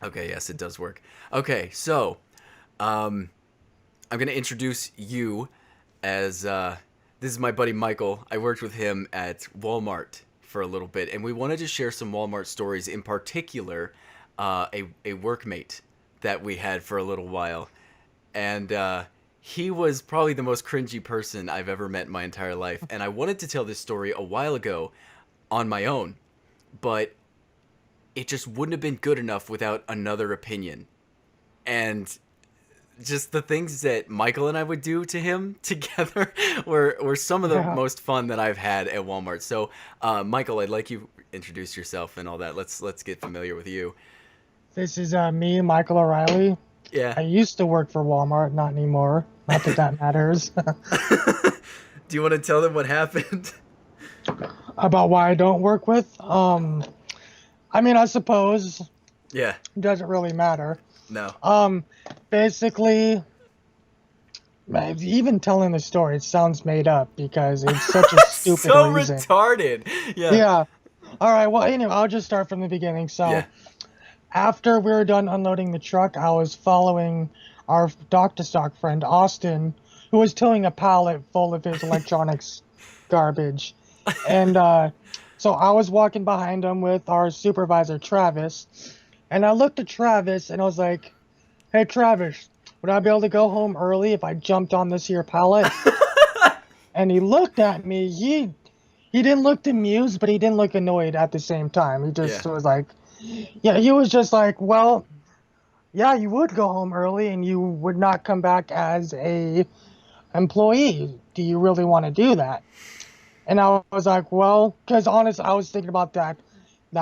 Okay, yes, it does work. Okay, so um, I'm gonna introduce you as this is my buddy Michael. I worked with him at Walmart for a little bit, and we wanted to share some Walmart stories. In particular, a workmate that we had for a little while, and he was probably the most cringy person I've ever met in my entire life. And I wanted to tell this story a while ago on my own, but it just wouldn't have been good enough without another opinion. And just the things that Michael and I would do to him together were some of the Yeah, most fun that I've had at Walmart. So, Michael, I'd like you introduce yourself and all that. Let's get familiar with you. this is me, Michael O'Reilly. Yeah. I used to work for Walmart, not anymore. Not that that matters. Do you want to tell them what happened? About why I don't work with. I mean, I suppose Yeah. it doesn't really matter. No. Um, Basically, even telling the story, it sounds made up because it's such a stupid So reason. retarded. Yeah. Yeah. All right. Well, anyway, I'll just start from the beginning. Yeah. So after we were done unloading the truck, I was following our dock to stock friend Austin, who was towing a pallet full of his electronics garbage. And so I was walking behind him with our supervisor Travis, and I looked at Travis and I was like, "Hey Travis, would I be able to go home early if I jumped on this here pallet?" And he looked at me. He didn't look amused, but he didn't look annoyed at the same time. He Yeah. just was like, yeah, he was just like, well, yeah, you would go home early and you would not come back as a employee. Do you really want to do that? And I was like, well, because honest, I was thinking about that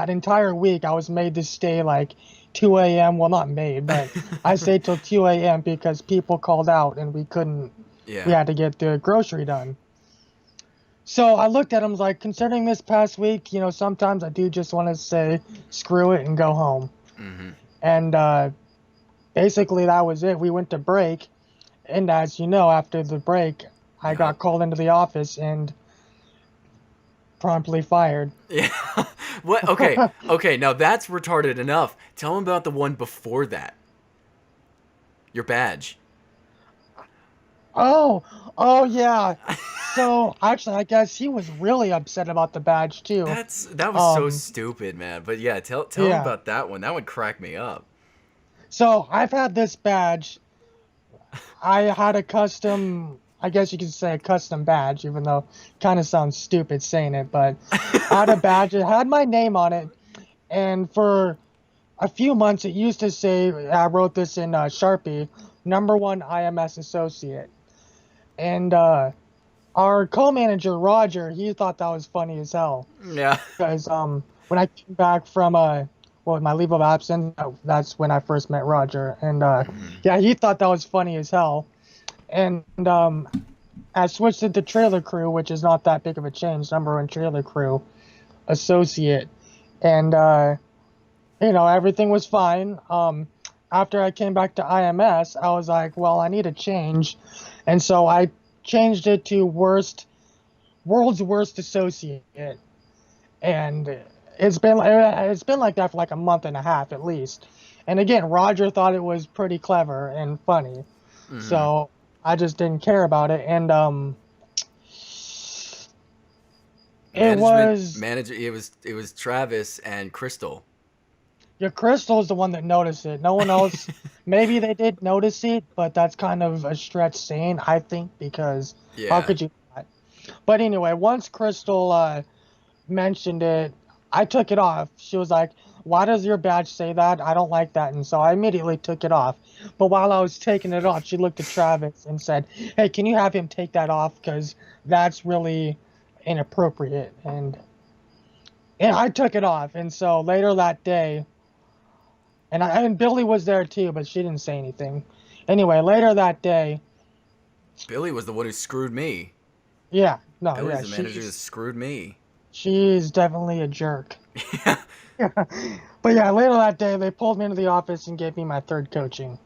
entire week. I was made to stay like 2 a.m. Well, not made, but I stayed till 2 a.m. because people called out and we couldn't. We Yeah. had to get the grocery done. So I looked at him like, considering this past week, sometimes I do just want to say screw it and go home. Mm-hmm. And basically that was it. We went to break, and as you know, after the break, I Yep. got called into the office and promptly fired. Yeah. What? Okay. Okay. Now that's retarded enough. Tell them about the one before that. Your badge. Oh, oh yeah. So actually, I guess he was really upset about the badge too. That was so Um, stupid, man. But yeah, tell them yeah. about that one. That would crack me up. So I've had this badge. I had a custom, I guess you could say a custom badge, even though it kind of sounds stupid saying it, but I had a badge. It had my name on it, and for a few months it used to say, I wrote this in Sharpie, number one IMS associate. And our co-manager Roger, he thought that was funny as hell Yeah. because when I came back from my leave of absence, that's when I first met Roger, and Mhm. yeah, he thought that was funny as hell. And I switched it to trailer crew, which is not that big of a change. Number one trailer crew associate, and everything was fine. After I came back to IMS, I was like, well, I need a change, and so I changed it to world's worst associate, and it's been like that for like a month and a half at least. And again, Roger thought it was pretty clever and funny, Mhm. so I just didn't care about it. And it Management was manager. It was Travis and Crystal. your Crystal is the one that noticed it. No one else. Maybe they did notice it, but that's kind of a stretch saying, I think, because how Yeah. could you not? But anyway, once Crystal mentioned it, I took it off. She was like, "Why does your badge say that? I don't like that." And so I immediately took it off. But while I was taking it off, she looked at Travis and said, "Hey, can you have him take that off? Because that's really inappropriate." And I took it off. And so later that day, and Billy was there too, but she didn't say anything. Anyway, later that day, Billy was the one who screwed me. yeah, no, Billy's yeah, the manager that screwed me. she's definitely a jerk. Yeah. But yeah, later that day, they pulled me into the office and gave me my third coaching.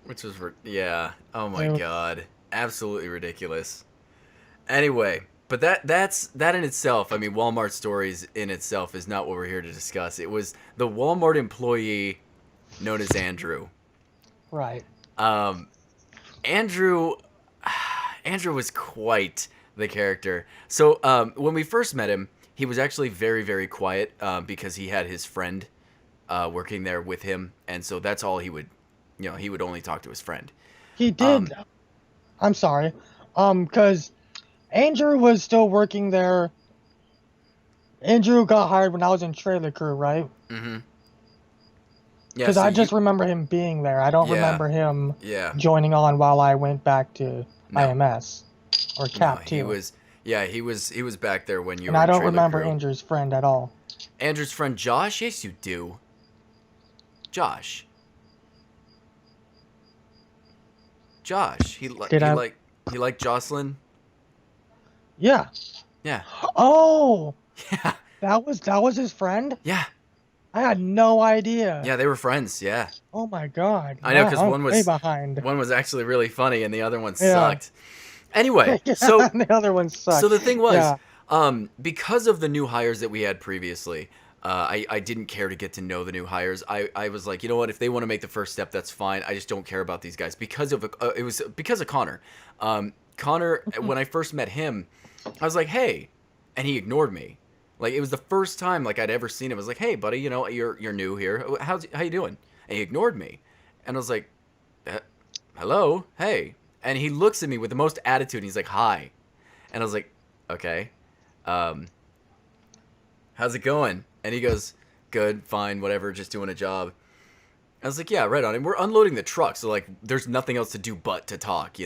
Which was yeah. Oh my It was, god. Absolutely ridiculous. Anyway, but that in itself, I mean, Walmart stories in itself is not what we're here to discuss. It was the Walmart employee known as Andrew. Right. Um, Andrew, Andrew was quite the character. So when we first met him, he was actually very, very quiet because he had his friend working there with him, and so that's all he would, he would only talk to his friend. He did. I'm sorry. Because Andrew was still working there. Andrew got hired when I was in Trailer Crew, right? Mm-hmm. Yeah, Because so I just remember him being there. I don't remember him joining on while I went back to IMS or Cap 2. He was back there when you and were in I don't Trailer remember Crew. Andrew's friend at all. Andrew's friend Josh? Yes, you do. Josh. He liked Jocelyn. Yeah. Yeah. Oh. Yeah. That was his friend? Yeah. I had no idea. Yeah, they were friends. Yeah. Oh my god. I know, because one was way behind. One was actually really funny, and the other one sucked. Anyway, so the other one sucked. So the thing was, because of the new hires that we had previously, I didn't care to get to know the new hires. I was like, you know what? If they want to make the first step, that's fine. I just don't care about these guys because of it was because of Connor. Connor, when I first met him, I was like, hey, and he ignored me. Like, it was the first time like I'd ever seen him. I was like, hey, buddy, you're new here. How you doing? And he ignored me, and I was like, hello, hey. And he looks at me with the most attitude, and he's like, hi. And I was like, okay. How's it going? And he goes, good, fine, whatever, just doing a job. I was like, yeah, right on. And we're unloading the truck, so, like, there's nothing else to do but to talk,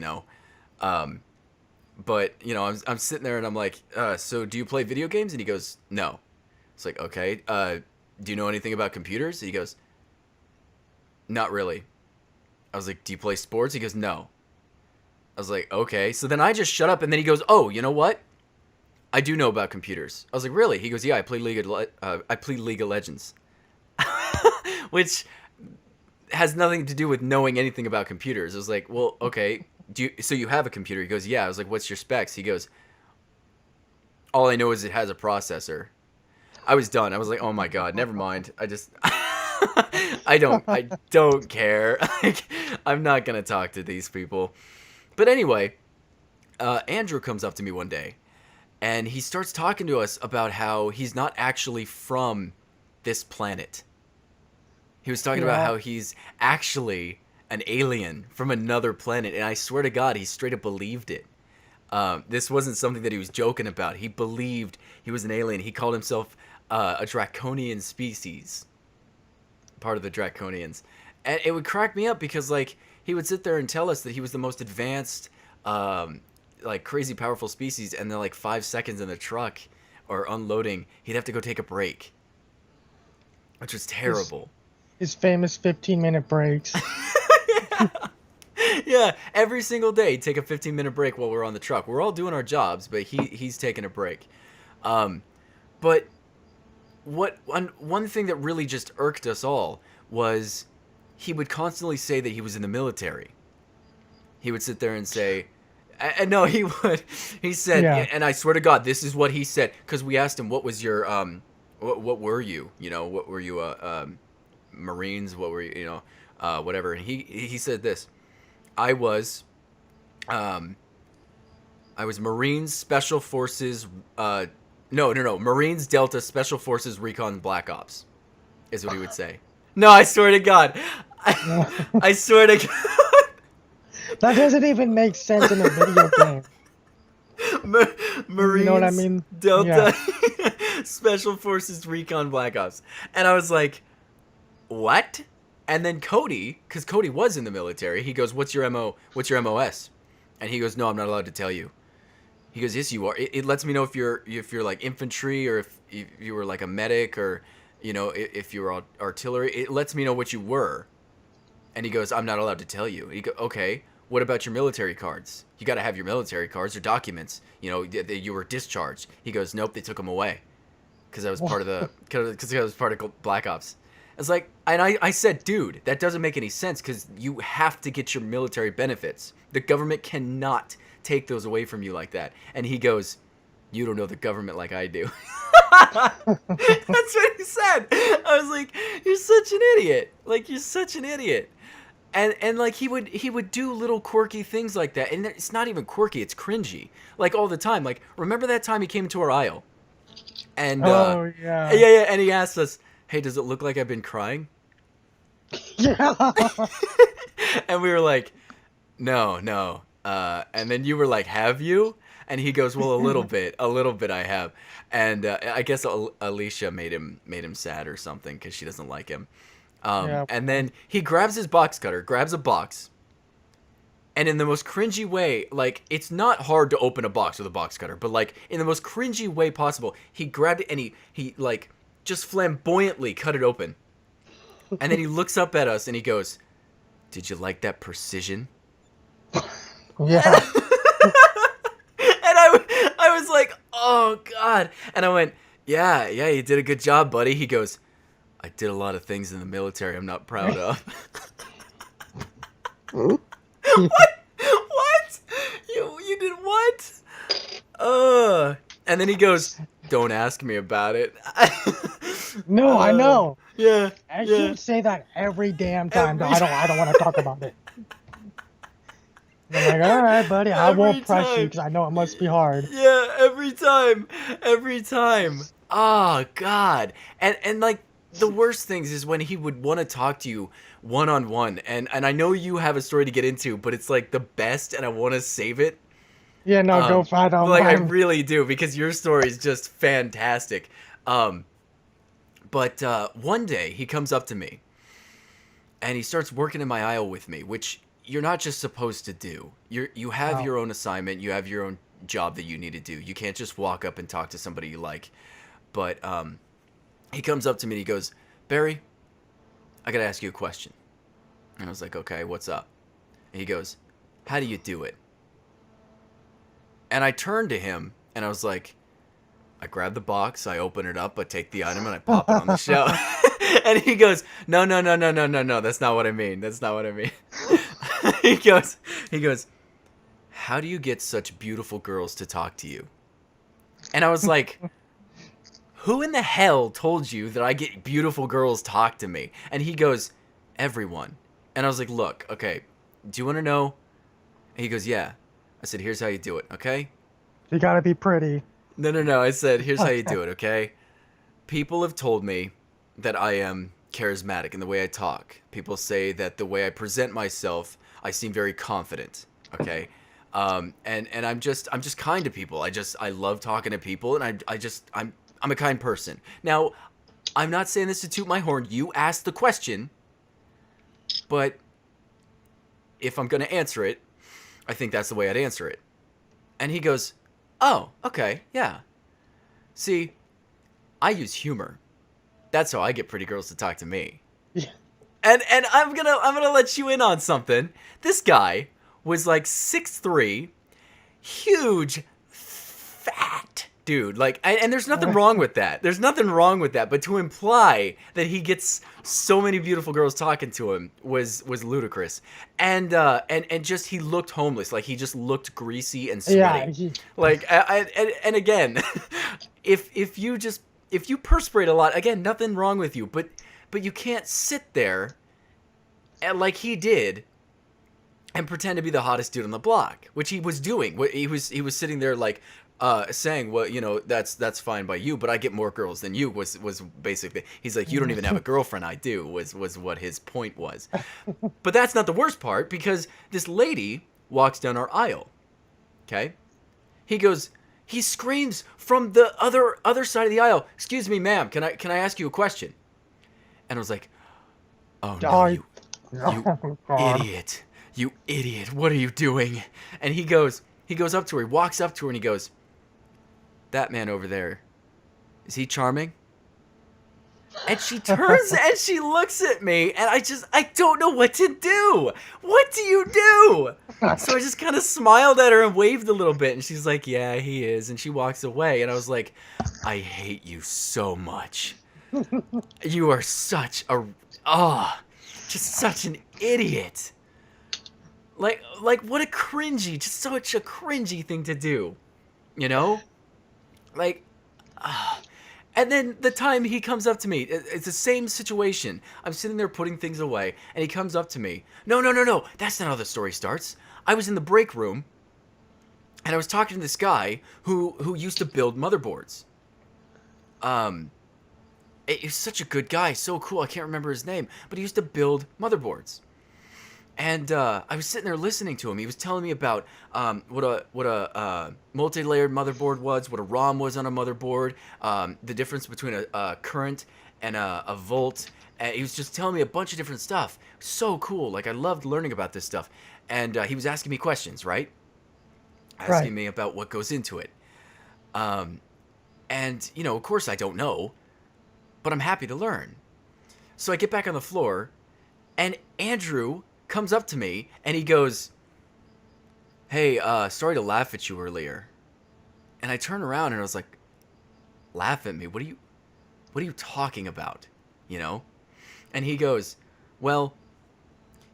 But, I'm sitting there, and I'm like, so do you play video games? And he goes, no. It's like, okay. Do you know anything about computers? And he goes, not really. I was like, do you play sports? He goes, no. I was like, okay. So then I just shut up, and then he goes, oh, you know what? I do know about computers. I was like, really? He goes, yeah, I play League of Legends. Which has nothing to do with knowing anything about computers. I was like, well, okay. So you have a computer? He goes, yeah. I was like, what's your specs? He goes, all I know is it has a processor. I was done. I was like, oh my God, never mind. I don't care. I'm not going to talk to these people. But anyway, Andrew comes up to me one day, and he starts talking to us about how he's not actually from this planet. He was talking about how he's actually an alien from another planet, and I swear to God, he straight up believed it. This wasn't something that he was joking about. He believed he was an alien. He called himself a draconian species, part of the Draconians. And it would crack me up because, like, he would sit there and tell us that he was the most advanced, like, crazy powerful species, and then, like, 5 seconds in the truck or unloading, he'd have to go take a break, which was terrible. His famous 15-minute breaks. Yeah, every single day he'd take a 15-minute break while we're on the truck. We're all doing our jobs, but he's taking a break. But one thing that really just irked us all was he would constantly say that he was in the military. He would sit there and say, and no, he would. He said, and I swear to God, this is what he said, because we asked him, what was your, what were you? What were you, Marines? What were you, whatever. And he said this, I was Marines Special Forces, Marines Delta Special Forces Recon Black Ops, is what he would say. No, I swear to God. I swear to God. That doesn't even make sense in a video game. Marines, you know what I mean? Delta Special Forces Recon Black Ops. And I was like, what? And then Cody, because Cody was in the military, he goes, what's your MOS? And he goes, no, I'm not allowed to tell you. He goes, yes, you are. It lets me know if you're like infantry, or if you were like a medic, or if you were artillery. It lets me know what you were. And he goes, I'm not allowed to tell you. He goes, okay, what about your military cards? You got to have your military cards or documents. You were discharged. He goes, nope, they took them away because I was part of Black Ops. It's like, and I said, dude, that doesn't make any sense because you have to get your military benefits. The government cannot take those away from you like that. And he goes, you don't know the government like I do. That's what he said. I was like, "You're such an idiot! Like you're such an idiot!" And like he would do little quirky things like that, and it's not even quirky; it's cringy. Like all the time. Like remember that time he came to our aisle, and Oh yeah. yeah, and he asked us, "Hey, does it look like I've been crying?" Yeah. And we were like, "No, no." And then you were like, "Have you?" And he goes, "Well, a little bit I have." And I guess Alicia made him sad or something because she doesn't like him. Yeah. And then he grabs his box cutter, grabs a box, and in the most cringy way, like it's not hard to open a box with a box cutter, but like in the most cringy way possible, he grabbed it and he like just flamboyantly cut it open. And then he looks up at us and he goes, "Did you like that precision?" Yeah. And I was like, "Oh God!" And I went, "Yeah, you did a good job, buddy." He goes, "I did a lot of things in the military I'm not proud of." What? You did what? And then he goes, "Don't ask me about it." No, I know. Yeah. And yeah. she would say that every damn time. Every I don't want to talk about it. I'm like, all right, buddy, I Every won't press you time. because I know it must be hard. Yeah, every time. Every time. Oh God. And like the worst things is when he would want to talk to you one on one. And I know you have a story to get into, but it's like the best and I want to save it. Yeah, no, go fight on Like I mine. really do because your story is just fantastic. But one day he comes up to me and he starts working in my aisle with me, which you're not just supposed to do. You have Oh. your own assignment, you have your own job that you need to do. You can't just walk up and talk to somebody you like. But he comes up to me and he goes, "Barry, I gotta ask you a question." And I was like, "Okay, what's up?" And he goes, "How do you do it?" And I turned to him and I was like, "I grab the box, I open it up, I take the item, and I pop it on the shelf." And he goes, "No, no, no, no, no, no, no. That's not what I mean. That's not what I mean." he goes, "How do you get such beautiful girls to talk to you?" And I was like, "Who in the hell told you that I get beautiful girls talk to me?" And he goes, "Everyone." And I was like, "Look, okay, do you want to know?" And he goes, "Yeah." I said, "Here's how you do it, okay?" You gotta be pretty. No. I said, "Here's how you Okay. do it, okay?" People have told me that I am charismatic in the way I talk. People say that the way I present myself, I seem very confident. Okay, and I'm just kind to people. I love talking to people, and I'm a kind person. Now, I'm not saying this to toot my horn. You asked the question, but if I'm gonna answer it, I think that's the way I'd answer it. And he goes, "Oh, okay, yeah. See, I use humor. That's how I get pretty girls to talk to me." Yeah. And I'm gonna let you in on something. This guy was like 6'3", huge, fat dude. Like, and there's nothing wrong with that. There's nothing wrong with that. But to imply that he gets so many beautiful girls talking to him was ludicrous. And just he looked homeless. Like he just looked greasy and Yeah. sweaty. Like and again, if you perspirate a lot, again, nothing wrong with you. But you can't sit there and like he did and pretend to be the hottest dude on the block, which he was doing. He was sitting there like saying, "Well, you know, that's fine by you, but I get more girls than you." Was basically, he's like, "You don't even have a girlfriend, I do." Was what his point was. But that's not the worst part, because this lady walks down our aisle. Okay, he screams from the other side of the aisle, "Excuse me, ma'am, can I ask you a question?" And I was like, "Oh no, Die. you God. idiot. You idiot. What are you doing?" And he goes up to her. He walks up to her and he goes, "That man over there, is he charming?" And she turns and she looks at me and I don't know what to do. What do you do? So I just kind of smiled at her and waved a little bit, and she's like, "Yeah, he is." And she walks away, and I was like, "I hate you so much. You are such a just such an idiot." Like what a cringy, just such a cringy thing to do, you know? Like, And then the time he comes up to me, it's the same situation. I'm sitting there putting things away, and he comes up to me. No, no, no, no. That's not how the story starts. I was in the break room, and I was talking to this guy who used to build motherboards. He's such a good guy, so cool. I can't remember his name, but he used to build motherboards. And I was sitting there listening to him. He was telling me about what a multi-layered motherboard was, what a ROM was on a motherboard, the difference between a current and a volt. And he was just telling me a bunch of different stuff. So cool. Like, I loved learning about this stuff. And he was asking me questions, right? Asking me about what goes into it. And, you know, of course I don't know, but I'm happy to learn. So I get back on the floor, and Andrew comes up to me, and he goes, hey, sorry to laugh at you earlier. And I turn around, and I was like, laugh at me? What are you talking about? You know? And he goes, well,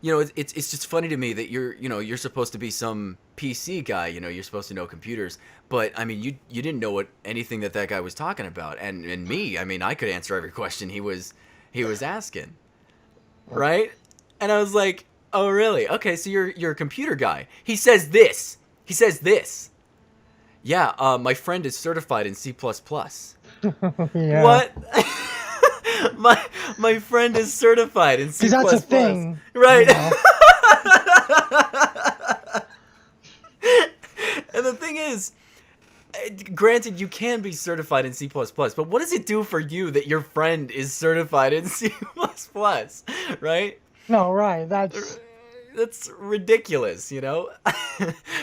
you know, it's just funny to me that you're supposed to be some PC guy, you know, you're supposed to know computers, but I mean, you didn't know anything that guy was talking about, and me, I mean, I could answer every question he was asking, right? And I was like, oh really? Okay, so you're a computer guy. He says this. Yeah, my friend is certified in C++. Yeah. What? my friend is certified in C++. Because that's a thing, right? You know? And the thing is, granted, you can be certified in C++, but what does it do for you that your friend is certified in C++, right? No, right. That's ridiculous, you know?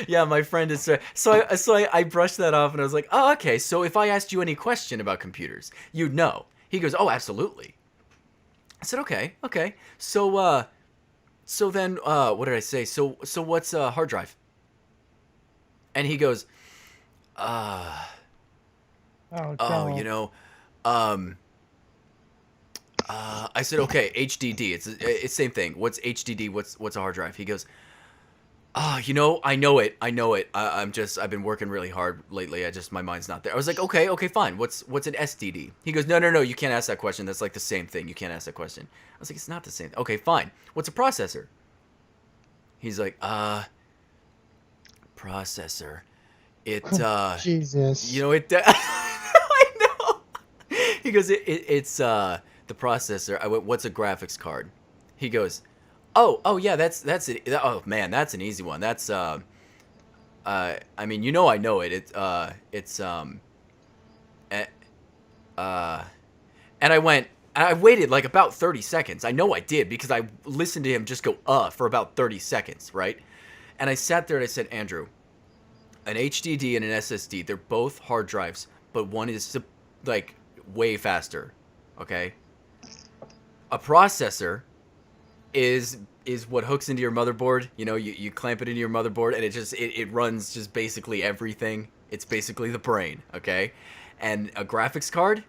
Yeah, my friend is so I brushed that off, and I was like, oh, okay, so if I asked you any question about computers, you'd know. He goes, oh, absolutely. I said, okay. So then, what did I say? So what's a hard drive? And he goes, oh, you know, I said, okay, HDD. It's same thing. What's HDD? What's a hard drive? He goes, you know, I know it. I've been working really hard lately. My mind's not there. I was like, okay, fine. What's an SDD? He goes, no, you can't ask that question. That's like the same thing. You can't ask that question. I was like, it's not the same. Okay, fine. What's a processor? He's like, processor. It, Jesus. you know, I know. He goes, it's the processor. I went, what's a graphics card? He goes, oh yeah, that's it. Oh man, that's an easy one. That's I mean, you know, I know it. And I waited like about 30 seconds. I know I did, because I listened to him just go for about 30 seconds, right? And I sat there and I said, Andrew, an HDD and an SSD, they're both hard drives, but one is like way faster, okay? A processor is what hooks into your motherboard. You know, you clamp it into your motherboard, and it runs just basically everything. It's basically the brain, okay? And a graphics card,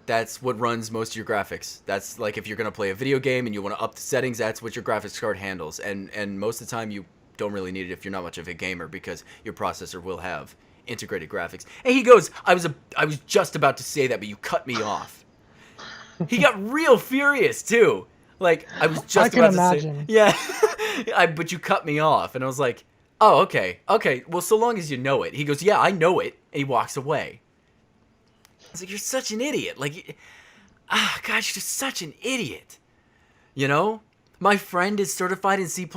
that's what runs most of your graphics. That's like if you're going to play a video game and you want to up the settings, that's what your graphics card handles. And most of the time you don't really need it if you're not much of a gamer, because your processor will have integrated graphics. And he goes, I was just about to say that, but you cut me off. He got real furious too. Like, I was just about to say, yeah, but you cut me off. And I was like, oh, okay, well, so long as you know it. He goes, yeah, I know it. And he walks away. I was like, you're such an idiot. Like, gosh, you're just such an idiot. You know? My friend is certified in C++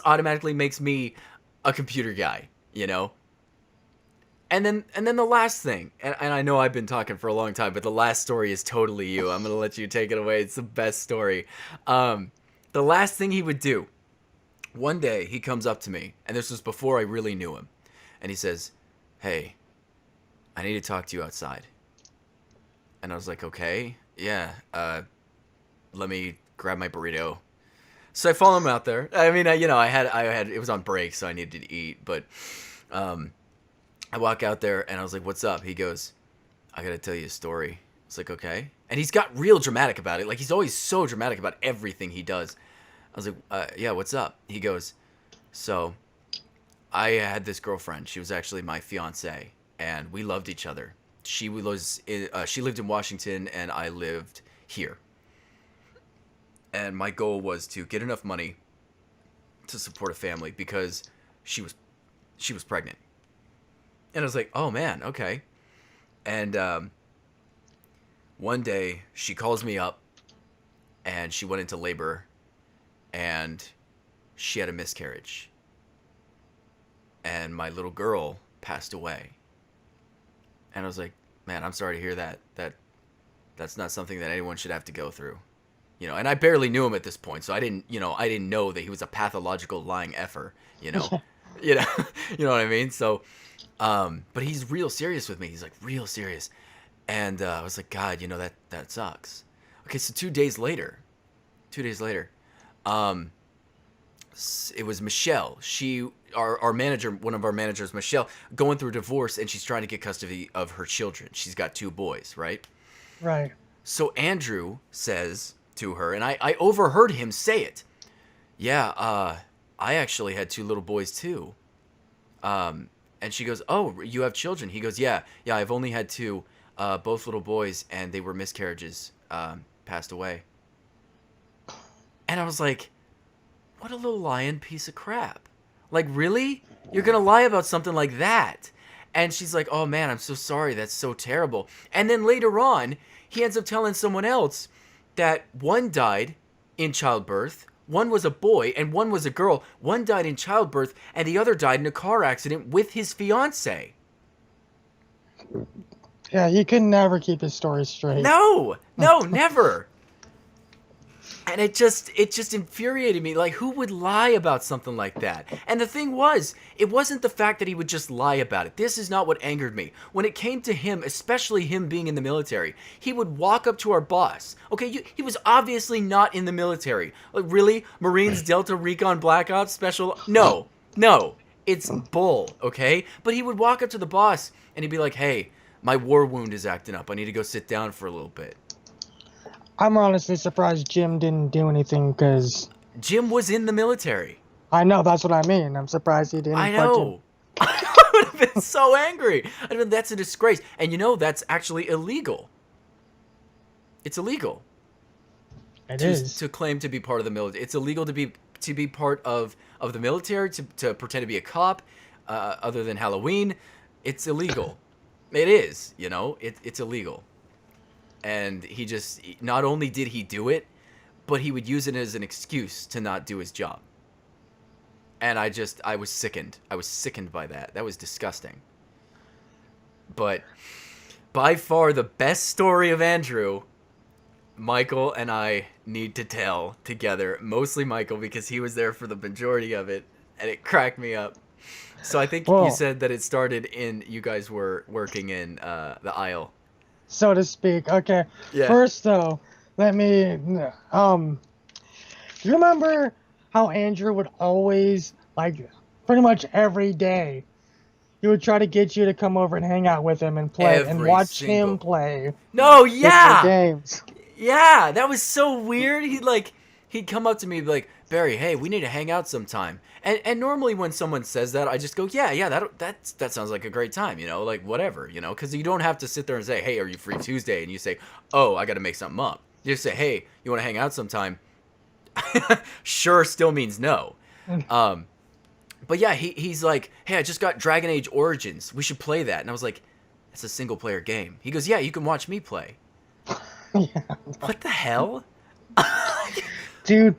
automatically makes me a computer guy, you know? And then the last thing, and I know I've been talking for a long time, but the last story is totally you. I'm going to let you take it away. It's the best story. The last thing he would do, one day he comes up to me, and this was before I really knew him, and he says, hey, I need to talk to you outside. And I was like, okay, yeah, let me grab my burrito. So I follow him out there. I mean, I had it was on break, so I needed to eat, but I walk out there, and I was like, what's up? He goes, I gotta tell you a story. I was like, okay. And he's got real dramatic about it. Like, he's always so dramatic about everything he does. I was like, yeah, what's up? He goes, so I had this girlfriend. She was actually my fiance, and we loved each other. she lived in Washington and I lived here. And my goal was to get enough money to support a family because she was pregnant. And I was like, "Oh man, okay." And one day she calls me up and she went into labor and she had a miscarriage. And my little girl passed away. And I was like, "Man, I'm sorry to hear that. That's not something that anyone should have to go through." And I barely knew him at this point, so I didn't know that he was a pathological lying effer, you know. you know, you know what I mean? So but he's real serious with me. He's like real serious. And I was like, "God, that sucks." Okay, so 2 days later, it was Michelle. Our manager, one of our managers, Michelle, going through a divorce, and she's trying to get custody of her children. She's got 2 boys, right? Right. So Andrew says to her, and I overheard him say it. "Yeah, I actually had 2 little boys too." And she goes, "Oh, you have children?" He goes, Yeah, I've only had 2, both little boys, and they were miscarriages, passed away." And I was like, what a little lying piece of crap. Like, really? You're going to lie about something like that? And she's like, "Oh man, I'm so sorry. That's so terrible." And then later on, he ends up telling someone else that one died in childbirth, one was a boy, and one was a girl. One died in childbirth, and the other died in a car accident with his fiance. Yeah, he could never keep his story straight. No, never. And it just infuriated me. Like, who would lie about something like that? And the thing was, it wasn't the fact that he would just lie about it. This is not what angered me. When it came to him, especially him being in the military, he would walk up to our boss. Okay, he was obviously not in the military. Like, really? Marines, Delta, Recon, Black Ops, Special? No. It's bull, okay? But he would walk up to the boss, and he'd be like, "Hey, my war wound is acting up. I need to go sit down for a little bit." I'm honestly surprised Jim didn't do anything, because Jim was in the military. I know, that's what I mean. I'm surprised he didn't. I know. I would have been so angry. I mean, that's a disgrace. And that's actually illegal. It's illegal. It is. To claim to be part of the military. It's illegal to be part of the military, to pretend to be a cop, other than Halloween. It's illegal. It is, it's illegal. And he just, not only did he do it, but he would use it as an excuse to not do his job. And I was sickened. I was sickened by that. That was disgusting. But by far the best story of Andrew, Michael and I need to tell together. Mostly Michael, because he was there for the majority of it, and it cracked me up. So I think you said that it started you guys were working in the aisle, so to speak. Okay. Yeah. First, though, let me. You remember how Andrew would always, like, pretty much every day, he would try to get you to come over and hang out with him and play and watch him play. No, yeah. Games. Yeah, that was so weird. He'd come up to me and be like, "Barry, hey, we need to hang out sometime." And normally when someone says that, I just go, yeah, that sounds like a great time, like whatever, because you don't have to sit there and say, "Hey, are you free Tuesday?" And you say, "Oh, I got to make something up." You just say, "Hey, you want to hang out sometime?" Sure still means no. But yeah, he's like, "Hey, I just got Dragon Age Origins. We should play that." And I was like, "It's a single player game." He goes, "Yeah, you can watch me play." Yeah. What the hell? Dude,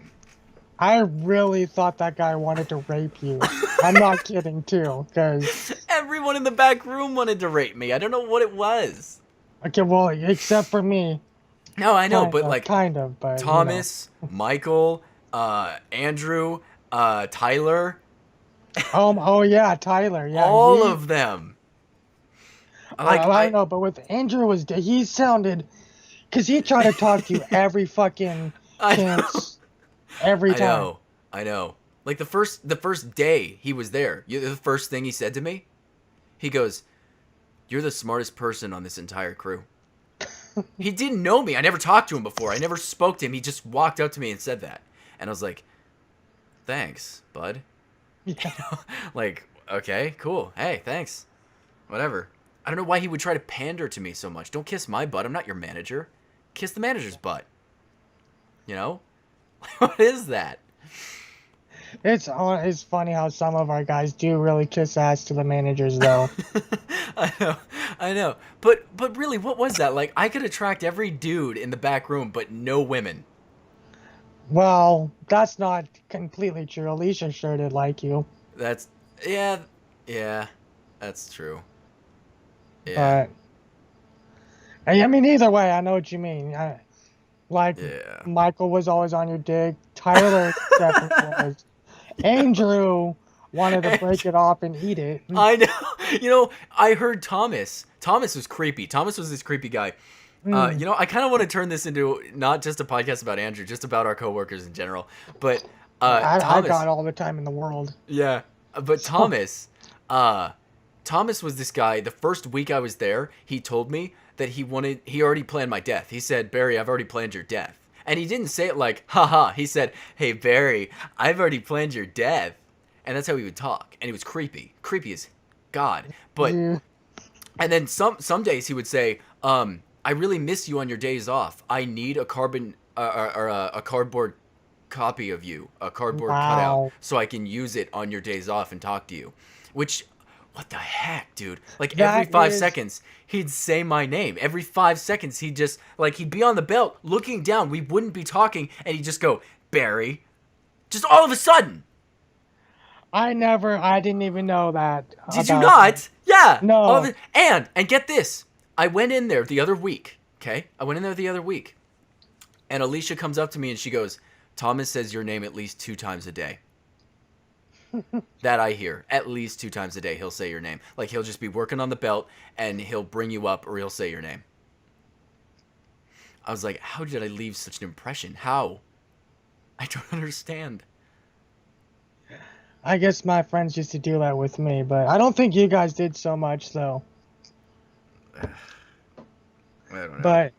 I really thought that guy wanted to rape you. I'm not kidding, too, because everyone in the back room wanted to rape me. I don't know what it was. Okay, well, except for me. No, I know, but like but Thomas, Michael, Andrew, Tyler. Oh yeah, Tyler. Yeah, all of them. I know, but with Andrew he sounded, because he tried to talk to you every fucking chance, every time. I know. Like the first day he was there, the first thing he said to me, he goes, "You're the smartest person on this entire crew." He didn't know me. I never talked to him before. I never spoke to him. He just walked up to me and said that. And I was like, "Thanks, bud." Yeah. Like, okay, cool. Hey, thanks. Whatever. I don't know why he would try to pander to me so much. Don't kiss my butt. I'm not your manager. Kiss the manager's butt. You know? What is that? It's funny how some of our guys do really kiss ass to the managers, though. I know. But really, what was that? Like, I could attract every dude in the back room, but no women. Well, that's not completely true. Alicia sure did like you. That's yeah, yeah, that's true. Yeah, But I mean, either way, I know what you mean. Like yeah. Michael was always on your dick. Tyler definitely was. Andrew wanted to break it off and eat it. I know. You know, I heard Thomas. Thomas was creepy. Thomas was this creepy guy. You know, I kind of want to turn this into not just a podcast about Andrew, just about our coworkers in general. But I Thomas, got all the time in the world. yeah. But Thomas, Thomas was this guy. The first week I was there, he told me that he already planned my death. He said, Barry, I've already planned your death. And he didn't say it like, haha. He said, hey, Barry, I've already planned your death. And that's how he would talk. And he was creepy. Creepy as God. But, Yeah. and then some days he would say, I really miss you on your days off. I need a a cardboard copy of you, a cardboard cutout, Wow. so I can use it on your days off and talk to you. Which, what the heck, dude? Like every That 5 seconds, he'd say my name. Every 5 seconds, he'd just like he'd be on the belt, looking down. We wouldn't be talking, and he'd just go, Barry, just all of a sudden. I didn't even know that. Did you about not? Yeah. No. All of it. And get this. I went in there the other week. Okay? I went in there the other week. And Alicia comes up to me and she goes, Thomas says your name at least 2 times a day. That I hear. At least 2 times a day he'll say your name. Like he'll just be working on the belt and he'll bring you up or he'll say your name. I was like, how did I leave such an impression? How? I don't understand. I guess my friends used to do that with me, but I don't think you guys did so much, though. I don't know. But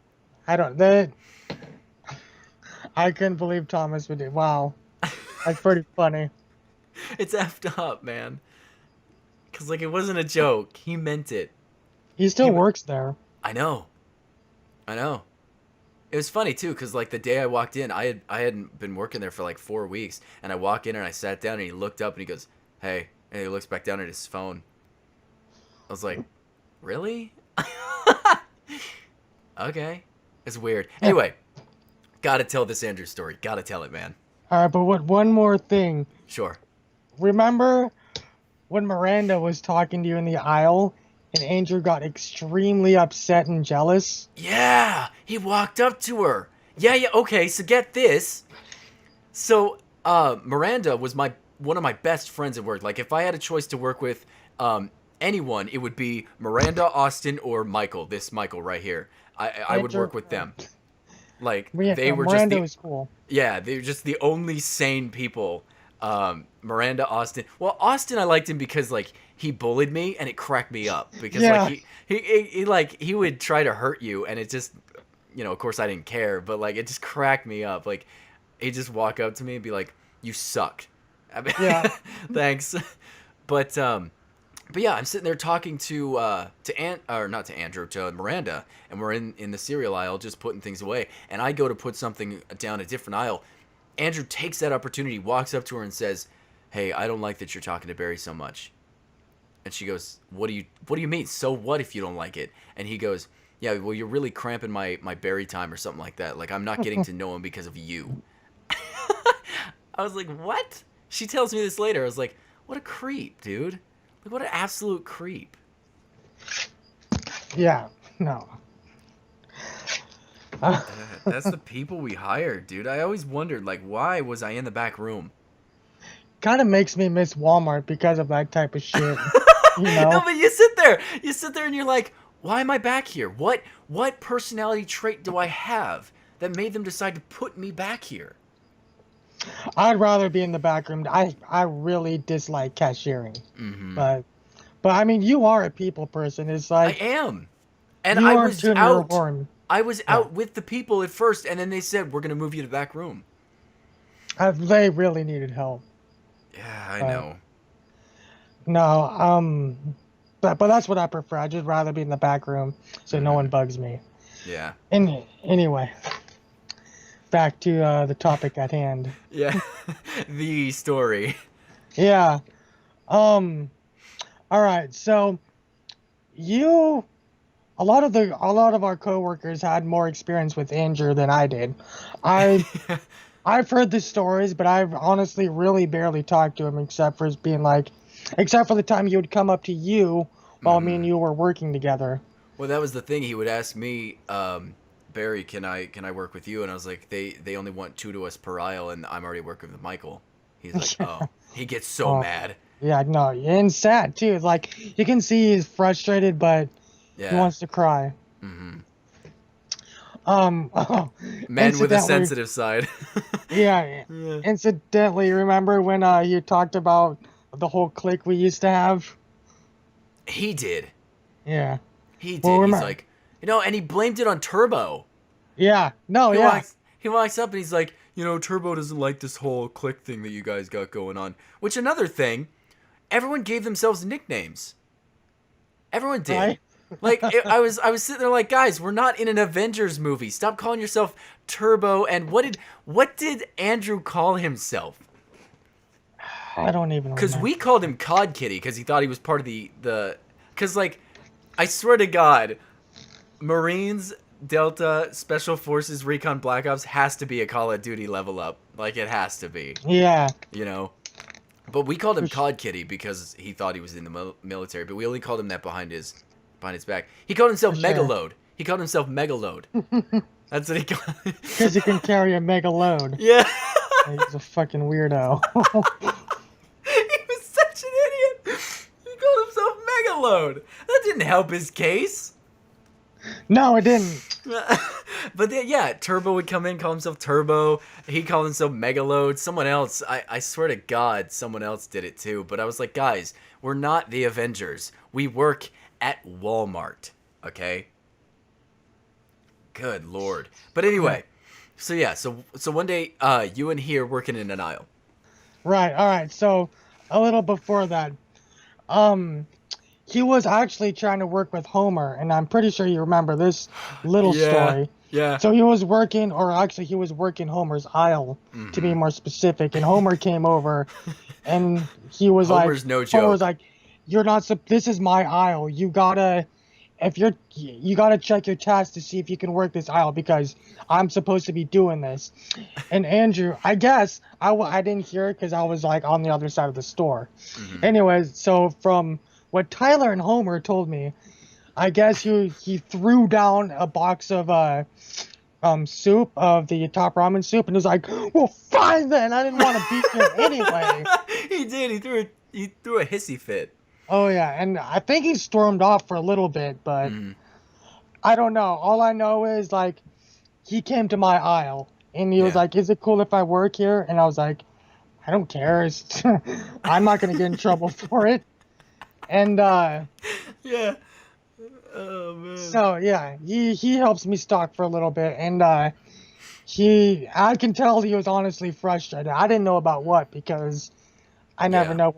I don't. That I couldn't believe Thomas would do. Wow, that's pretty funny. It's effed up, man. Because, like, it wasn't a joke. He meant it. He still works there. I know. It was funny, too, because, like, the day I walked in, I hadn't been working there for, like, 4 weeks. And I walk in and I sat down and he looked up and he goes, hey. And he looks back down at his phone. I was like, really? Okay. It's weird. Anyway, gotta tell this Andrew story. Gotta tell it, man. All right, but one more thing. Sure. Remember when Miranda was talking to you in the aisle and Andrew got extremely upset and jealous? Yeah, he walked up to her. Yeah, okay, so get this. So, Miranda was one of my best friends at work. Like, if I had a choice to work with anyone, it would be Miranda, Austin, or Michael. This Michael right here. I would work with them. Like, they were just Miranda was cool. Yeah, they were just the only sane people. Miranda, Austin. Well, Austin, I liked him because like he bullied me and it cracked me up because like he would try to hurt you and it just, you know, of course I didn't care, but like it just cracked me up. Like he'd just walk up to me and be like, "You suck." I mean, Yeah. Thanks. But yeah, I'm sitting there talking to Miranda, and we're in the cereal aisle just putting things away, and I go to put something down a different aisle. Andrew takes that opportunity, walks up to her and says, "Hey, I don't like that you're talking to Barry so much." And she goes, What do you mean? So what if you don't like it?" And he goes, "Yeah, well, you're really cramping my Barry time or something like that. Like I'm not getting to know him because of you." I was like, "What?" She tells me this later. I was like, "What a creep, dude. Like, what an absolute creep." Yeah, no. That's the people we hired, dude. I always wondered, like, why was I in the back room? Kind of makes me miss Walmart because of that type of shit. You know? No, but you sit there and you're like, why am I back here? What personality trait do I have that made them decide to put me back here? I'd rather be in the back room. I really dislike cashiering. Mm-hmm. But I mean, you are a people person. It's like I am. And you I are was to your out. horn. I was out with the people at first, and then they said, we're going to move you to the back room. They really needed help. Yeah, I know. No, but that's what I prefer. I'd just rather be in the back room so no one bugs me. Yeah. Anyway, back to the topic at hand. Yeah. The story. Yeah. All right. So you, a lot of our coworkers had more experience with Andrew than I did. I I've heard the stories, but I've honestly really barely talked to him except for the time he would come up to you while me and you were working together. Well, that was the thing. He would ask me, Barry, can I work with you? And I was like, they only want 2 to us per aisle, and I'm already working with Michael. He's like, oh, he gets so mad. Yeah, no, and sad too. Like you can see he's frustrated, but he Yeah. wants to cry. Men with a sensitive side. Yeah, incidentally, remember when you talked about the whole clique we used to have? He did. Yeah. He did. Well, He's like, and he blamed it on Turbo. Yeah. No, yeah. He walks up and he's like, Turbo doesn't like this whole clique thing that you guys got going on. Which, another thing, everyone gave themselves nicknames. Everyone did. Right? Like, I was sitting there like, guys, we're not in an Avengers movie. Stop calling yourself Turbo. And what did Andrew call himself? I don't even remember. Because we called him Cod Kitty because he thought he was part of the... Because, like, I swear to God, Marines, Delta, Special Forces, Recon, Black Ops has to be a Call of Duty level up. Like, it has to be. Yeah. But we called him Cod Kitty because he thought he was in the military. But we only called him that behind his back. He called himself Megaload. He called himself Megaload. That's what he called. Because he can carry a mega load. Yeah. He's a fucking weirdo. He was such an idiot. He called himself Megaload. That didn't help his case. No, it didn't. But then, yeah, Turbo would come in, call himself Turbo. He called himself Megaload. Someone else, I swear to God, someone else did it too. But I was like, guys, we're not the Avengers. We work at Walmart, okay? Good Lord. But anyway, so yeah, so one day, you and he are working in an aisle. Right, alright, so a little before that, he was actually trying to work with Homer, and I'm pretty sure you remember this little story. Yeah. So he was working Homer's aisle, to be more specific, and Homer came over, and he was Homer's no joke. Homer was like, this is my aisle, you gotta check your task to see if you can work this aisle, because I'm supposed to be doing this. And Andrew, I guess, I didn't hear it because I was like on the other side of the store. Anyways, so from what Tyler and Homer told me, I guess he threw down a box of soup, of the top ramen soup, and was like, well, fine then, I didn't want to beat you anyway. He did. He threw a hissy fit. Oh yeah, and I think he stormed off for a little bit, but I don't know. All I know is, like, he came to my aisle, and he was like, is it cool if I work here? And I was like, I don't care. I'm not going to get in trouble for it. And, yeah. Oh, man. So, yeah, he helps me stock for a little bit, and, I can tell he was honestly frustrated. I didn't know about what, because I never know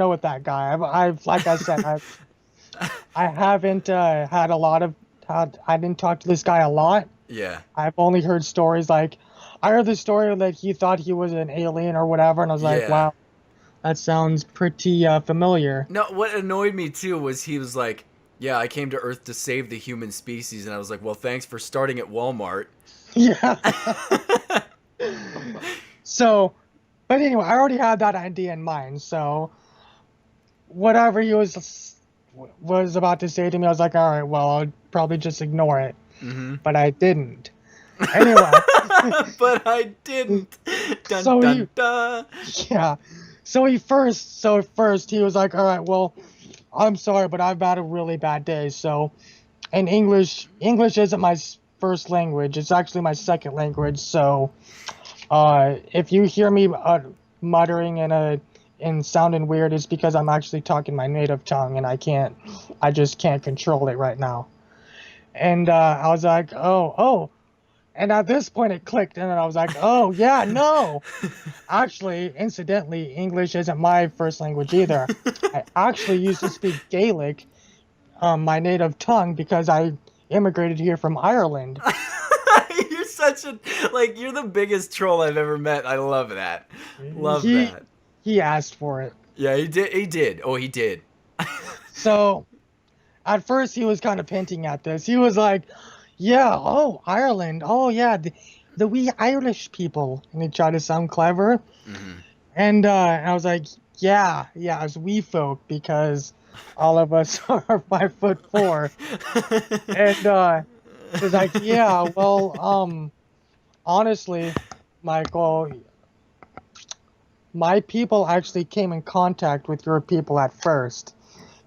with that guy. I've like I said, I haven't had a lot of, I didn't talk to this guy a lot. Yeah. I've only heard stories, like, I heard the story that he thought he was an alien or whatever, and I was like, wow, that sounds pretty familiar. No, what annoyed me too was he was like, yeah, I came to Earth to save the human species, and I was like, well, thanks for starting at Walmart. Yeah. So, but anyway, I already had that idea in mind, so whatever he was about to say to me, I was like, all right, well, I'll probably just ignore it. But I didn't. Anyway. But I didn't. Dun, so dun, dun. Yeah. So first he was like, all right, well, I'm sorry, but I've had a really bad day. So, and English isn't my first language. It's actually my second language. So, if you hear me muttering and sounding weird, it's because I'm actually talking my native tongue, and I just can't control it right now. And I was like, oh. And at this point, it clicked, and then I was like, "Oh yeah, no." Actually, incidentally, English isn't my first language either. I actually used to speak Gaelic, my native tongue, because I immigrated here from Ireland. You're such a like you're the biggest troll I've ever met. I love that. Love He that. he asked for it. Yeah, he did. He did. Oh, he did. So at first he was kind of hinting at this. He was like, "Yeah, oh Ireland, oh yeah, the wee Irish people," and he tried to sound clever. Hmm. And I was like, yeah, it's we folk because all of us are 5'4". And he's like, yeah, well, honestly, Michael, my people actually came in contact with your people at first.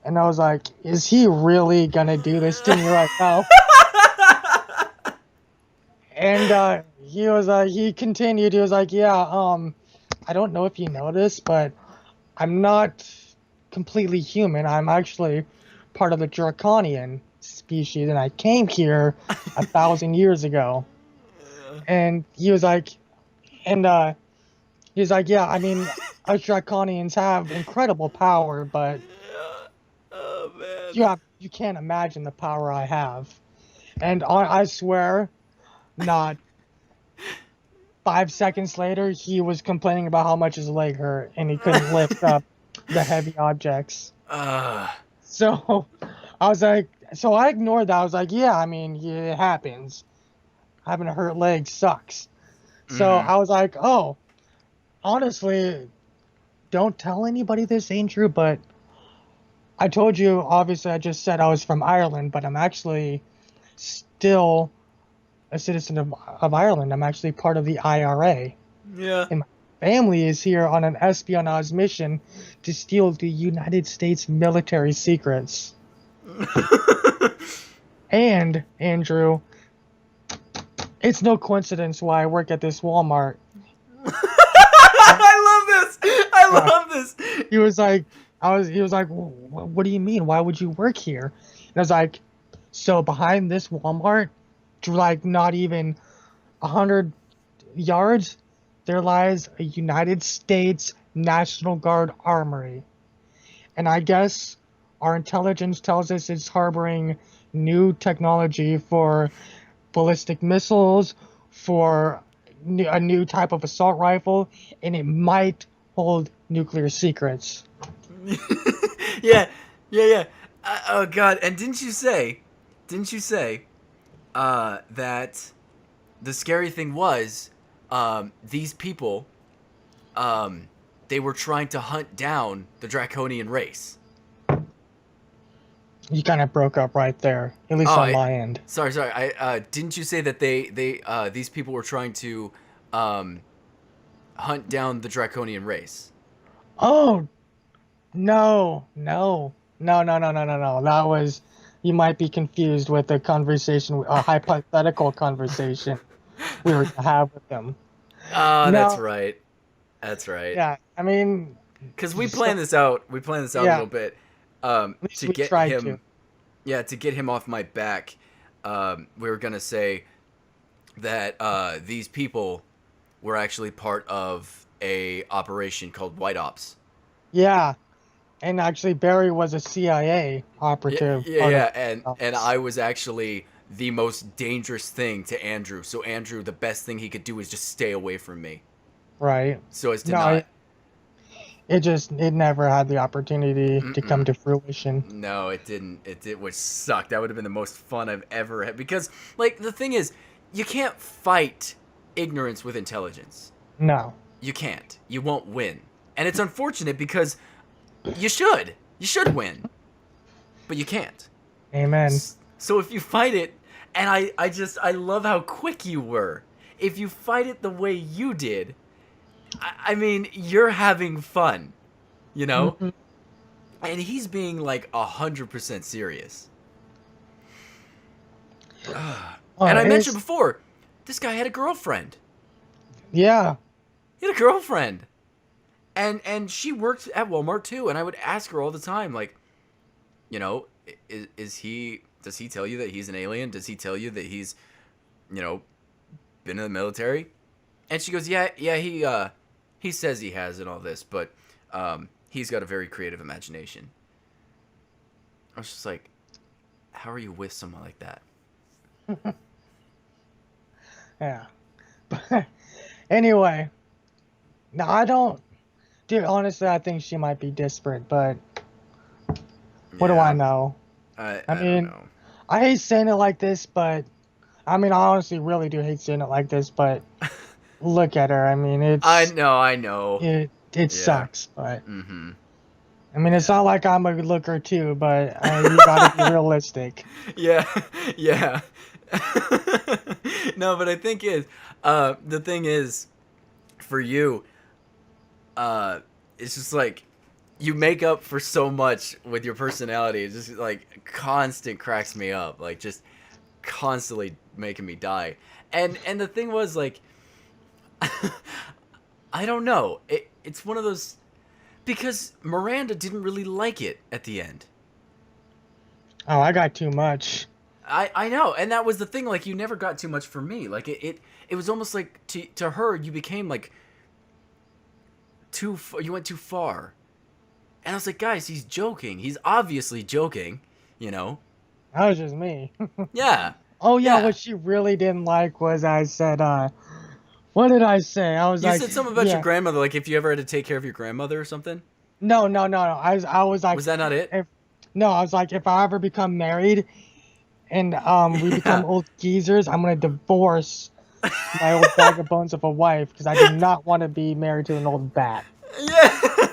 And I was like, is he really gonna do this to me right now? And he continued. He was like, yeah, I don't know if you noticed, but I'm not completely human. I'm actually part of the draconian species, and I came here 1,000 years ago. And and he was like, yeah, I mean, us draconians have incredible power, but Oh man. you can't imagine the power I have. And I swear, not 5 seconds later, he was complaining about how much his leg hurt, and he couldn't lift up the heavy objects. Uh, So I was like, so I ignored that. I was like, yeah, I mean, yeah, it happens. Having a hurt leg sucks. So mhm. I was like, oh, honestly, don't tell anybody this, Andrew, but I told you, obviously, I just said I was from Ireland, but I'm actually still a citizen of Ireland. I'm actually part of the IRA. Yeah. And my family is here on an espionage mission to steal the United States military secrets. And, Andrew, it's no coincidence why I work at this Walmart. I love this. I Yeah. love this. He was like, he was like, what do you mean? Why would you work here? And I was like, so behind this Walmart, like not even 100 yards, there lies a United States National Guard armory. And I guess our intelligence tells us it's harboring new technology for ballistic missiles, for a new type of assault rifle, and it might hold nuclear secrets. Yeah. Yeah. Yeah. Oh God. And didn't you say, that the scary thing was, these people, um, they were trying to hunt down the draconian race. You kind of broke up right there, at least Oh, on my end. sorry. I didn't you say that these people were trying to um hunt down the draconian race? Oh, no. That was, you might be confused with a conversation, a hypothetical conversation we were to have with them. Ah, that's No, right. That's right. yeah, I mean, Cuz we so, planned this out. We planned this out a yeah, little bit at least to we get tried to. him, yeah, to get him off my back. We were going to say that these people were actually part of a operation called White Ops. Yeah, and actually, Barry was a CIA Yeah, operative, yeah, part of yeah, the and office, I was actually the most dangerous thing to Andrew. So Andrew, the best thing he could do is just stay away from me, right? so as to No, not. it never had the opportunity to come Mm-mm. to fruition. No, it didn't. It did, which sucked. That would have been the most fun I've ever had. Because, like, the thing is, you can't fight ignorance with intelligence. No, You can't. You won't win, and it's unfortunate because you should. You should win, but you can't. amen. So if you fight it, and I love how quick you were. If you fight it the way you did, I mean, you're having fun, you know? Mhm. And he's being like 100% serious. And I mentioned It's before, this guy had a girlfriend. yeah. He had a girlfriend. And she worked at Walmart too, and I would ask her all the time, like, you know, is he, does he tell you that he's an alien? Does he tell you that he's, you know, been in the military? And she goes, yeah, he says he has and all this, but he's got a very creative imagination. I was just like, how are you with someone like that? Yeah. But anyway, no, I don't. Dude, honestly, I think she might be desperate, but what do I know? I I don't mean, know. I hate saying it like this, but I mean, I honestly really do hate saying it like this, but look at her. I mean, I know. it Yeah. sucks, but Mm-hmm. I mean, it's Yeah. not like I'm a good looker too, but you gotta be realistic. Yeah. Yeah. No, but I think the thing is, for you, it's just like you make up for so much with your personality. It's just like constant cracks me up, like just constantly making me die. And the thing was like, I don't know. It's one of those, because Miranda didn't really like it at the end. Oh, I got too much. I know, and that was the thing. Like, you never got too much from me. Like, it was almost like to her, you became like you went too far. And I was like, guys, he's joking. He's obviously joking. You know? That was just me. Yeah, Oh yeah, yeah. what she really didn't like was I said, what did I say? I was You like, said something about your yeah, grandmother, like if you ever had to take care of your grandmother or something. no. I was like, Was that not it? if no, I was like, if I ever become married and we become Yeah. old geezers, I'm gonna divorce my old bag of bones of a wife because I do not want to be married to an old bat. Yeah.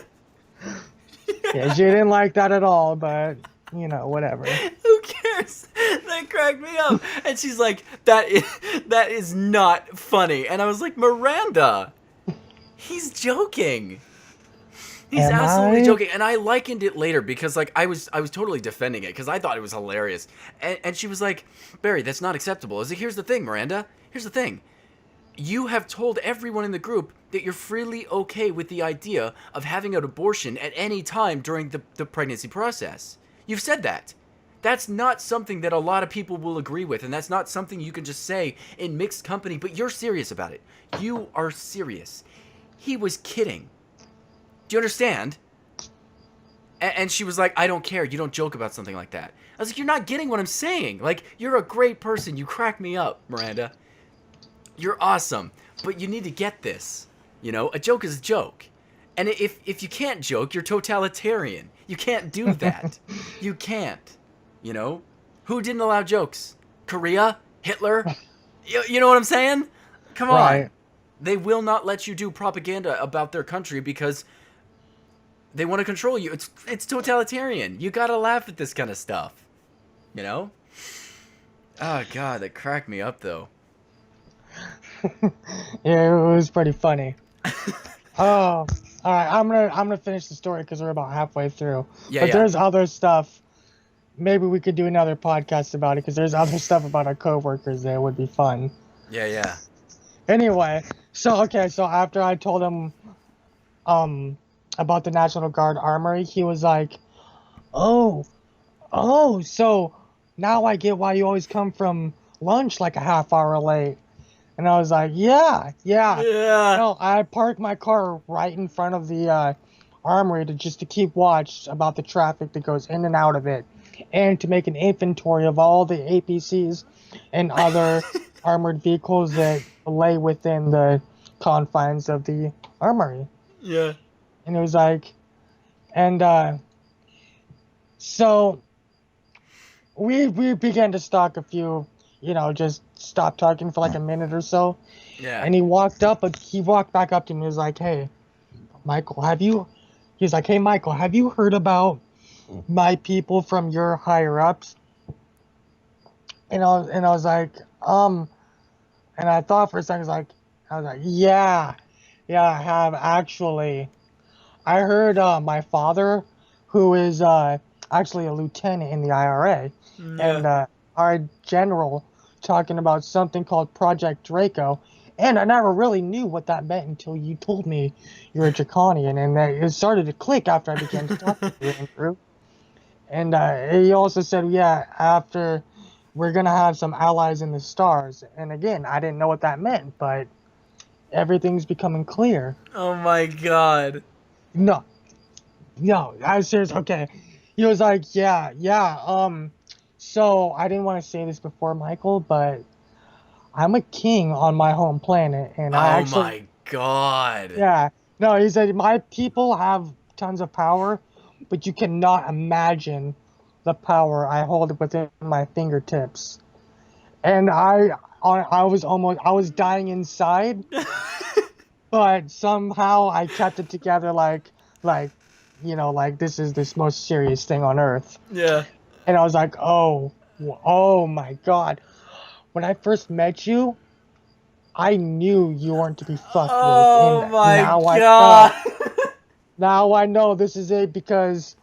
Yeah, she didn't like that at all, but whatever. Who cares? That cracked me up. And she's like, that is not funny. And I was like, Miranda, he's joking. He's Am absolutely I? joking. And I likened it later because like I was totally defending it because I thought it was hilarious. And she was like, Barry, that's not acceptable. I was like, here's the thing, Miranda. Here's the thing. You have told everyone in the group that you're freely okay with the idea of having an abortion at any time during the pregnancy process. You've said that. That's not something that a lot of people will agree with, and that's not something you can just say in mixed company, but you're serious about it. You are serious. He was kidding. Do you understand? And she was like, I don't care. You don't joke about something like that. I was like, you're not getting what I'm saying. Like, you're a great person. You crack me up, Miranda. You're awesome, but you need to get this. You know, a joke is a joke. And if you can't joke, you're totalitarian. You can't do that. You can't. You know? Who didn't allow jokes? Korea? Hitler? You know what I'm saying? Come on. Right. They will not let you do propaganda about their country because they want to control you. It's totalitarian. You gotta laugh at this kind of stuff. You know? Oh, God, that cracked me up, though. Yeah, it was pretty funny. Oh, all right. I'm gonna finish the story because we're about halfway through. Yeah, But yeah. there's other stuff. Maybe we could do another podcast about it because there's other stuff about our coworkers that would be fun. Yeah, yeah. Anyway, so after I told him about the National Guard armory, he was like, "Oh, so now I get why you always come from lunch like a half hour late." And I was like, yeah. Yeah. No, I parked my car right in front of the armory to keep watch about the traffic that goes in and out of it, and to make an inventory of all the APCs and other armored vehicles that lay within the confines of the armory. Yeah. And it was like, and so we began to stalk a few, just stop talking for like a minute or so. Yeah. And he walked back up to me and was like, "Hey, Michael, he's like, "Hey, Michael, have you heard about my people from your higher ups?" And I was like, and I thought for a second, I was like, yeah, I have actually. I heard my father, who is actually a lieutenant in the IRA, and our general talking about something called Project Draco, and I never really knew what that meant until you told me you're a Draconian, and it started to click after I began to talk to you, Andrew. And he also said, yeah, after we're gonna have some allies in the stars. And again, I didn't know what that meant, but everything's becoming clear. Oh my god. No, no, I was serious. Okay, he was like, yeah, yeah. So I didn't want to say this before, Michael, but I'm a king on my home planet, and I Oh actually, my god. yeah. No, he said my people have tons of power, but you cannot imagine the power I hold within my fingertips. And I was dying inside, but somehow I kept it together like like this is this most serious thing on earth. Yeah. And I was like, oh my god. When I first met you, I knew you weren't to be fucked with, and Oh my god. now I know this is it because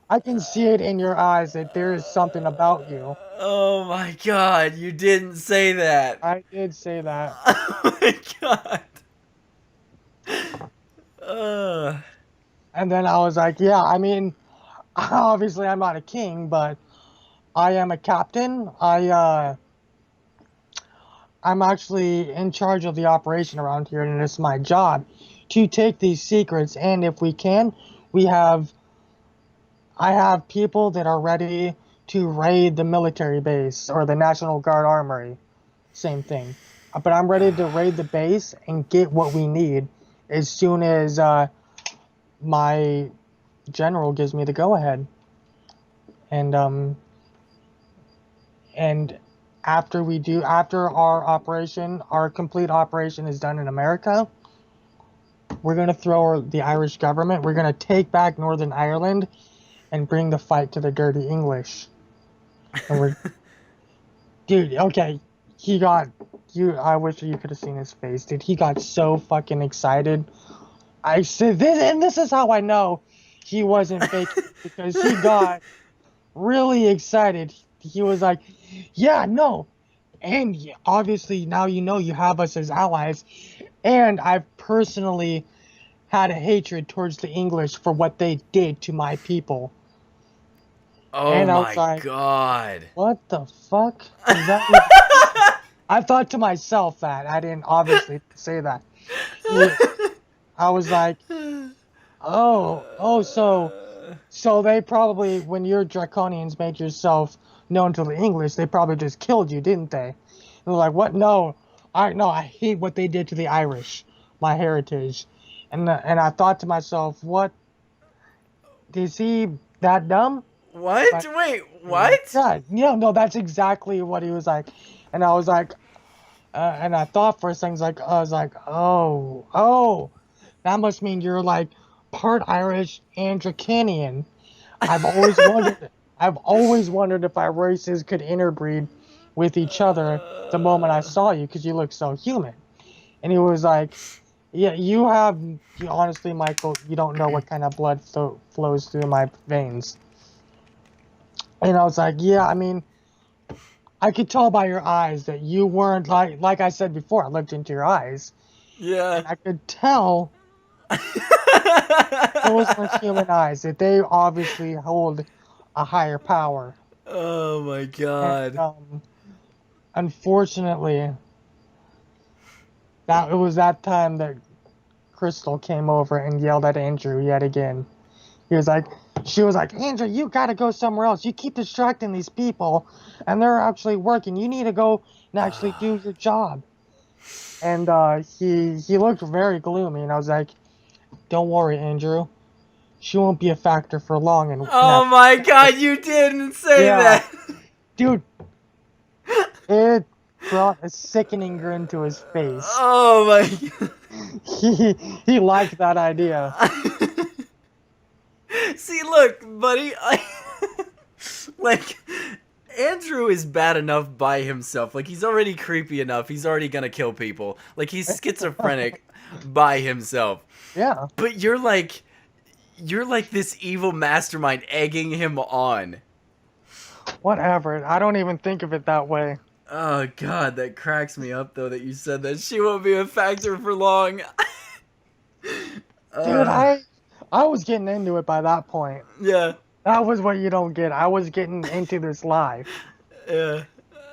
I can see it in your eyes that there is something about you. Oh my god, you didn't say that. I did say that. Oh my god. Uh, And then I was like, yeah, I mean, obviously I'm not a king, but I am a captain. I'm actually in charge of the operation around here, and it's my job to take these secrets. And if we can, we have I have people that are ready to raid the military base or the National Guard Armory. Same thing. But I'm ready to raid the base and get what we need as soon as my general gives me the go ahead. And and after our complete operation is done in America, we're gonna throw the Irish government. We're gonna take back Northern Ireland and bring the fight to the dirty English. And we're dude, okay. He got I wish you could have seen his face, dude. He got so fucking excited. I said this, and this is how I know he wasn't faking because he got really excited. He was like, "Yeah, no," and obviously now you know you have us as allies. And I've personally had a hatred towards the English for what they did to my people. oh And I was my like, god. "What the fuck is that?" I thought to myself that I didn't obviously say that. I was like, so they probably, when your draconians made yourself known to the English, they probably just killed you, didn't they? And they're like, what? No, I hate what they did to the Irish, my heritage, and I thought to myself, what? Is he that dumb? What? Like, Wait, what? yeah, no, that's exactly what he was like, and I was like, and I thought for a second, I was like, oh, that must mean you're like part Irish and Dracanian. I've always wondered. I've always wondered if our races could interbreed with each other the moment I saw you, because you look so human. And he was like, "Yeah, honestly, Michael, you don't know what kind of blood flows through my veins." And I was like, "Yeah, I mean, I could tell by your eyes that you weren't like I said before. I looked into your eyes, Yeah. and I could tell those weren't human eyes. That they obviously hold a higher power." Oh my And god. unfortunately, that it was that time that Crystal came over and yelled at Andrew yet again. She was like, Andrew, you gotta go somewhere else. You keep distracting these people, and they're actually working. You need to go and actually do your job. And he looked very gloomy, and I was like, don't worry, Andrew. She won't be a factor for long. Oh my god, you didn't say Yeah, that. dude, it brought a sickening grin to his face. Oh my He he liked that idea. god. See, look, buddy, like Andrew is bad enough by himself. Like he's already creepy enough. He's already gonna kill people. Like he's schizophrenic by himself. Yeah. But you're like this evil mastermind egging him on. Whatever. I don't even think of it that way. Oh god, that cracks me up though that you said that she won't be a factor for long. Dude, I was getting into it by that point. Yeah. That was what you don't get. I was getting into this live. Yeah.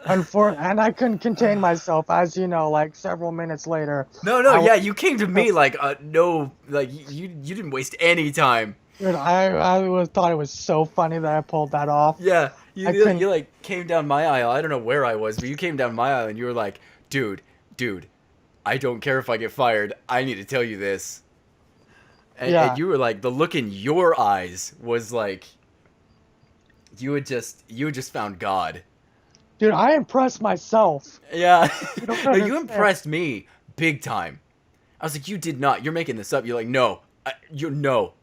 And I couldn't contain myself, as you know, like several minutes later. No, I yeah, was, you came to me like, no, like you didn't waste any time. dude, thought it was so funny that I pulled that off. Yeah, I couldn't. you like came down my aisle. I don't know where I was, but you came down my aisle and you were like, dude, I don't care if I get fired. I need to tell you this. And Yeah, you were like, the look in your eyes was like, you had just found God. dude, I impressed myself. Yeah, You don't no, you understand. impressed me big time. I was like, you did not. You're making this up. You're like, no, you no.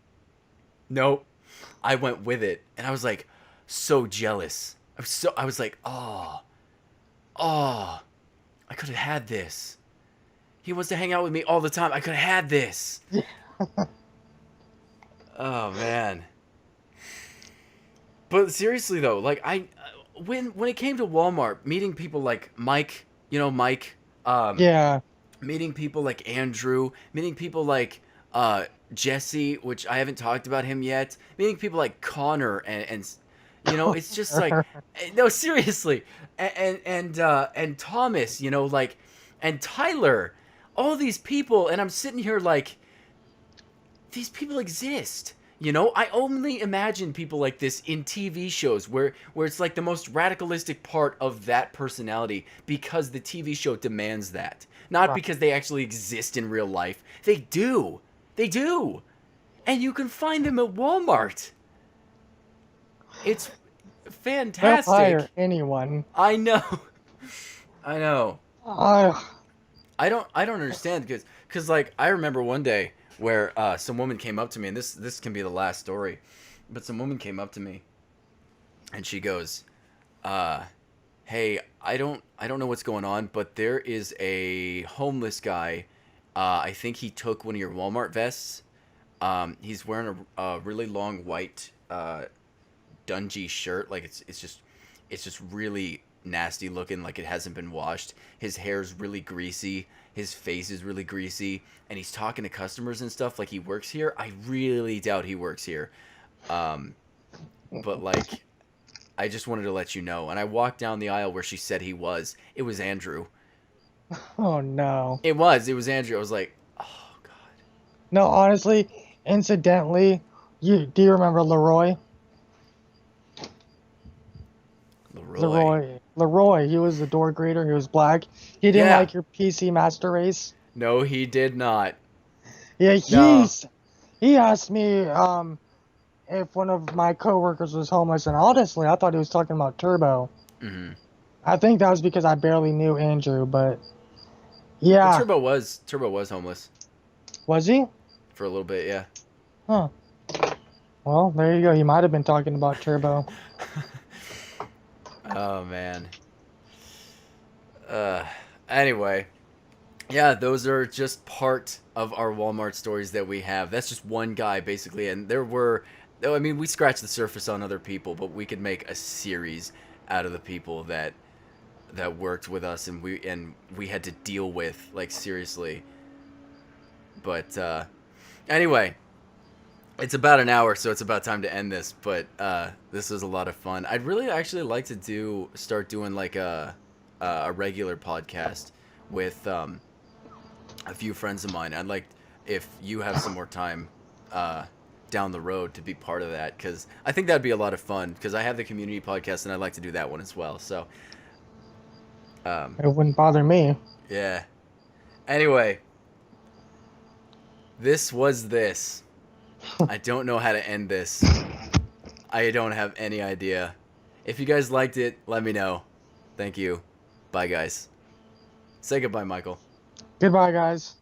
I went with it, and I was like, so jealous. I was like, oh, I could have had this. He wants to hang out with me all the time. I could have had this. Oh man. But seriously though, like when it came to Walmart, meeting people like Mike, Mike, Yeah. meeting people like Andrew, meeting people like Jesse, which I haven't talked about him yet, meeting people like Connor and it's just like no, seriously, and Thomas, like, and Tyler, all these people, and I'm sitting here like, these people exist. I only imagine people like this in TV shows where it's like the most radicalistic part of that personality because the TV show demands that. Not Right. because they actually exist in real life. They do. They do. And you can find them at Walmart. It's They'll fantastic. hire anyone. I know. I know. Uh, I don't understand because like I remember one day where some woman came up to me, and this can be the last story, but some woman came up to me and she goes, hey, I don't know what's going on, but there is a homeless guy. I think he took one of your Walmart vests. He's wearing a really long white dungy shirt, like it's just really nasty looking, like it hasn't been washed. His hair's really greasy, his face is really greasy, and he's talking to customers and stuff like he works here. I really doubt he works here. um but like, I just wanted to let you know. And I walked down the aisle where she said he was. It was Andrew. oh no. It was Andrew. I was like, oh god. No, honestly, incidentally, do you remember Leroy? Leroy. Leroy. He was the door greeter. He was black. He didn't Yeah. like your PC Master Race. No, he did not. Yeah, No. he asked me if one of my coworkers was homeless, and honestly, I thought he was talking about Turbo. Mm-hmm. I think that was because I barely knew Andrew, but Well, yeah, Turbo was homeless was he? for a little bit, yeah. Huh. Well, there you go. He might have been talking about Turbo. Oh man. Uh anyway. Yeah, those are just part of our Walmart stories that we have. That's just one guy basically, and I mean, we scratched the surface on other people, but we could make a series out of the people that worked with us and we had to deal with, like, seriously. But anyway, it's about an hour, so it's about time to end this. But this was a lot of fun. I'd really actually like to start doing like a regular podcast with a few friends of mine. I'd like, if you have some more time down the road, to be part of that, because I think that'd be a lot of fun, because I have the community podcast and I'd like to do that one as well. So It wouldn't bother me. yeah. Anyway, this was this. I don't know how to end this. I don't have any idea. If you guys liked it, let me know. Thank you. Bye, guys. Say goodbye, Michael. Goodbye, guys.